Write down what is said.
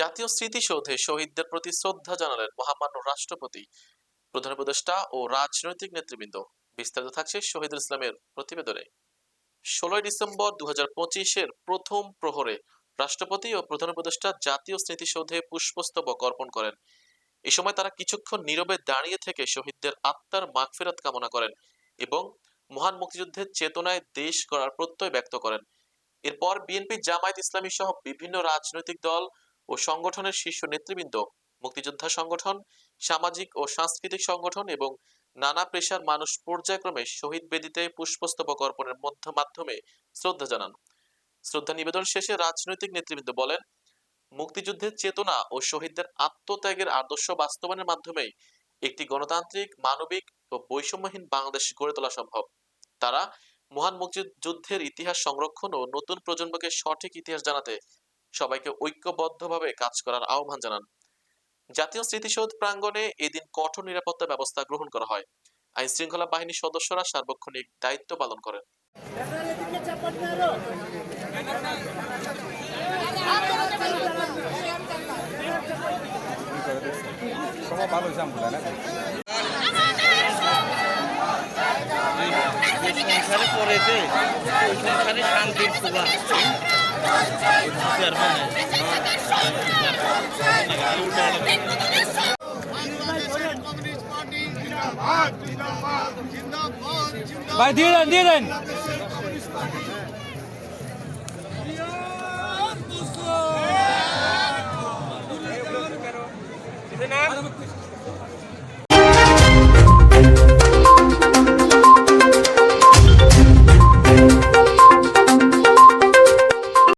জাতীয় স্মৃতিসৌধে শহীদদের প্রতি শ্রদ্ধা জানালেন মহামান্য রাষ্ট্রপতি, প্রধান উপদেষ্টা ও রাজনৈতিক নেতৃবৃন্দ। বিস্তারিত থাকছে শহীদুল ইসলামের প্রতিবেদনে। 16 ডিসেম্বর 2025-এর প্রথম প্রহরে রাষ্ট্রপতি ও প্রধান উপদেষ্টা জাতীয় স্মৃতিসৌধে পুষ্পস্তবক অর্পণ করেন। এ সময় তারা কিছুক্ষণ নীরবে দাঁড়িয়ে থেকে শহীদদের আত্মার মাগফিরাত কামনা করেন এবং মহান মুক্তিযুদ্ধের চেতনায় দেশ গড়ার প্রত্যয় ব্যক্ত করেন। এরপর বিএনপি, জামায়াত ইসলামী সহ বিভিন্ন রাজনৈতিক দল ও সংগঠনের শীর্ষ নেতৃবৃন্দ, মুক্তিযোদ্ধা সংগঠন, সামাজিক ও সাংস্কৃতিক সংগঠন এবং নানা পেশার মানুষ পর্যায়ক্রমে শহীদ বেদিতে পুষ্পস্তবক অর্পণের মাধ্যমে শ্রদ্ধা জানান। শ্রদ্ধা নিবেদন শেষে রাজনৈতিক নেতৃবৃন্দ বলেন, মুক্তিযুদ্ধের চেতনা ও শহীদদের আত্মত্যাগের আদর্শ বাস্তবায়নের মাধ্যমেই একটি গণতান্ত্রিক, মানবিক ও বৈষম্যহীন বাংলাদেশ গড়ে তোলা সম্ভব। তারা মহান মুক্তিযুদ্ধের ইতিহাস সংরক্ষণ ও নতুন প্রজন্মকে সঠিক ইতিহাস জানাতে সবাইকে ঐক্যবদ্ধভাবে কাজ করার আহ্বান জানান। জাতীয় স্মৃতিসৌধ প্রাঙ্গণে এদিন কঠোর নিরাপত্তা ব্যবস্থা গ্রহণ করা হয়। আইন শৃঙ্খলা বাহিনীর সদস্যরা সার্বক্ষণিক দায়িত্ব পালন করেন। সংসারে পড়েছে ওই সংসারে শান্তির সুবাস ভাই দিয়ে দেন